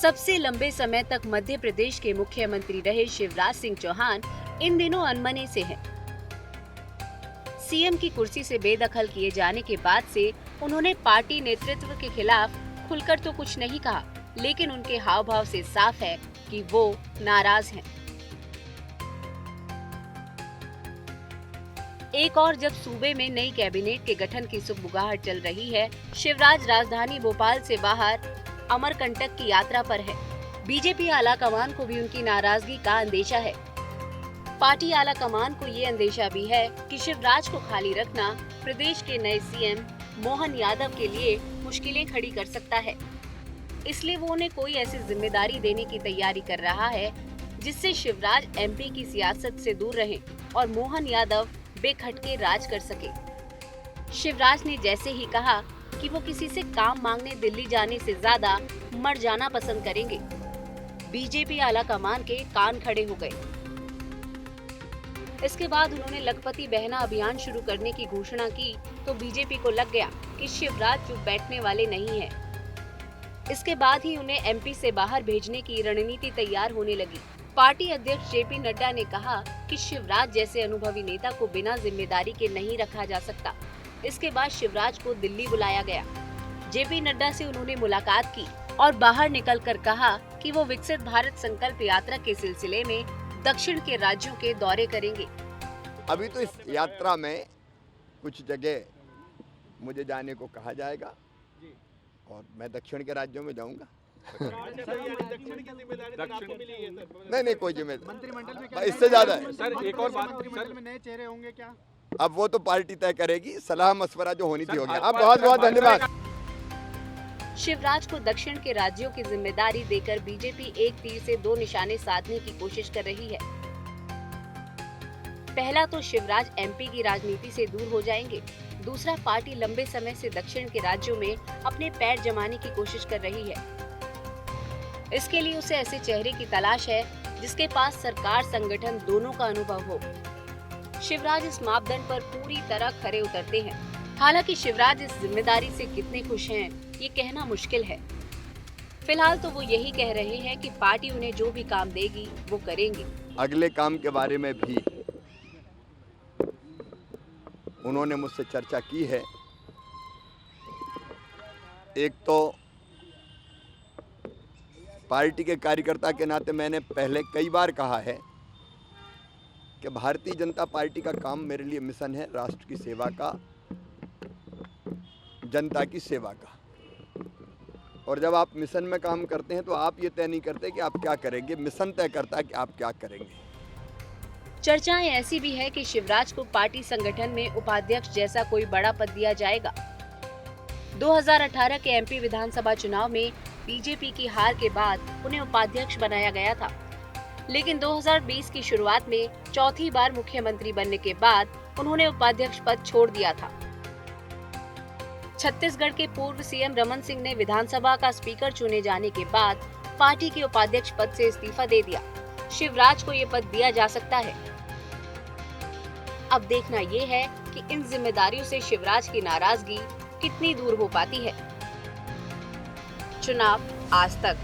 सबसे लंबे समय तक मध्य प्रदेश के मुख्यमंत्री रहे शिवराज सिंह चौहान इन दिनों अनमने से हैं। सीएम की कुर्सी से बेदखल किए जाने के बाद से उन्होंने पार्टी नेतृत्व के खिलाफ खुलकर तो कुछ नहीं कहा, लेकिन उनके हाव भाव से साफ है कि वो नाराज हैं। एक और जब सूबे में नई कैबिनेट के गठन की सुगबुगाहट चल रही है, शिवराज राजधानी भोपाल से बाहर अमरकंटक की यात्रा पर है। बीजेपी आला कमान को भी उनकी नाराजगी का अंदेशा है। पार्टी आला कमान को ये अंदेशा भी है कि शिवराज को खाली रखना प्रदेश के नए सीएम मोहन यादव के लिए मुश्किलें खड़ी कर सकता है। इसलिए वो उन्हें कोई ऐसी जिम्मेदारी देने की तैयारी कर रहा है जिससे शिवराज एमपी की सियासत से दूर रहें और मोहन यादव बेखटके राज कर सके। शिवराज ने जैसे ही कहा कि वो किसी से काम मांगने दिल्ली जाने से ज्यादा मर जाना पसंद करेंगे, बीजेपी आला कमान के कान खड़े हो गए। इसके बाद उन्होंने लखपति बहना अभियान शुरू करने की घोषणा की तो बीजेपी को लग गया कि शिवराज चुप बैठने वाले नहीं हैं। इसके बाद ही उन्हें एमपी से बाहर भेजने की रणनीति तैयार होने लगी। पार्टी अध्यक्ष जेपी नड्डा ने कहा कि शिवराज जैसे अनुभवी नेता को बिना जिम्मेदारी के नहीं रखा जा सकता। इसके बाद शिवराज को दिल्ली बुलाया गया। जेपी नड्डा से उन्होंने मुलाकात की और बाहर निकलकर कहा कि वो विकसित भारत संकल्प यात्रा के सिलसिले में दक्षिण के राज्यों के दौरे करेंगे। अभी तो इस यात्रा में कुछ जगह मुझे जाने को कहा जाएगा और मैं दक्षिण के राज्यों में जाऊंगा। नहीं कोई जिम्मेदारी मंत्रिमंडल में क्या इससे ज्यादा है सर। एक और बात, मंत्रिमंडल में नए चेहरे होंगे क्या? अब वो तो पार्टी तय करेगी। सलाह मशवरा जो होनी थी हो गया। आप बहुत बहुत धन्यवाद। शिवराज को दक्षिण के राज्यों की जिम्मेदारी देकर बीजेपी एक तीर से दो निशाने साधने की कोशिश कर रही है। पहला तो शिवराज एमपी की राजनीति से दूर हो जाएंगे, दूसरा पार्टी लंबे समय से दक्षिण के राज्यों में अपने पैर जमाने की कोशिश कर रही है। इसके लिए उसे ऐसे चेहरे की तलाश है जिसके पास सरकार संगठन दोनों का अनुभव हो। शिवराज इस मापदंड पर पूरी तरह खरे उतरते हैं। हालांकि शिवराज इस जिम्मेदारी से कितने खुश हैं, ये कहना मुश्किल है। फिलहाल तो वो यही कह रहे हैं कि पार्टी उन्हें जो भी काम देगी वो करेंगे। अगले काम के बारे में भी उन्होंने मुझसे चर्चा की है। एक तो पार्टी के कार्यकर्ता के नाते मैंने पहले कई बार कहा है कि भारतीय जनता पार्टी का काम मेरे लिए मिशन है राष्ट्र की सेवा का, जनता की सेवा का। और जब आप मिशन में काम करते हैं तो आप ये तय नहीं करते कि आप क्या करेंगे, मिशन तय करता है कि आप क्या करेंगे। चर्चाएं ऐसी भी है कि शिवराज को पार्टी संगठन में उपाध्यक्ष जैसा कोई बड़ा पद दिया जाएगा। 2018 के एमपी विधानसभा चुनाव में बीजेपी की हार के बाद उन्हें उपाध्यक्ष बनाया गया था, लेकिन 2020 की शुरुआत में चौथी बार मुख्यमंत्री बनने के बाद उन्होंने उपाध्यक्ष पद छोड़ दिया था। छत्तीसगढ़ के पूर्व सीएम रमन सिंह ने विधानसभा का स्पीकर चुने जाने के बाद पार्टी के उपाध्यक्ष पद से इस्तीफा दे दिया। शिवराज को ये पद दिया जा सकता है। अब देखना ये है कि इन जिम्मेदारियों से शिवराज की नाराजगी कितनी दूर हो पाती है। चुनाव आज तक।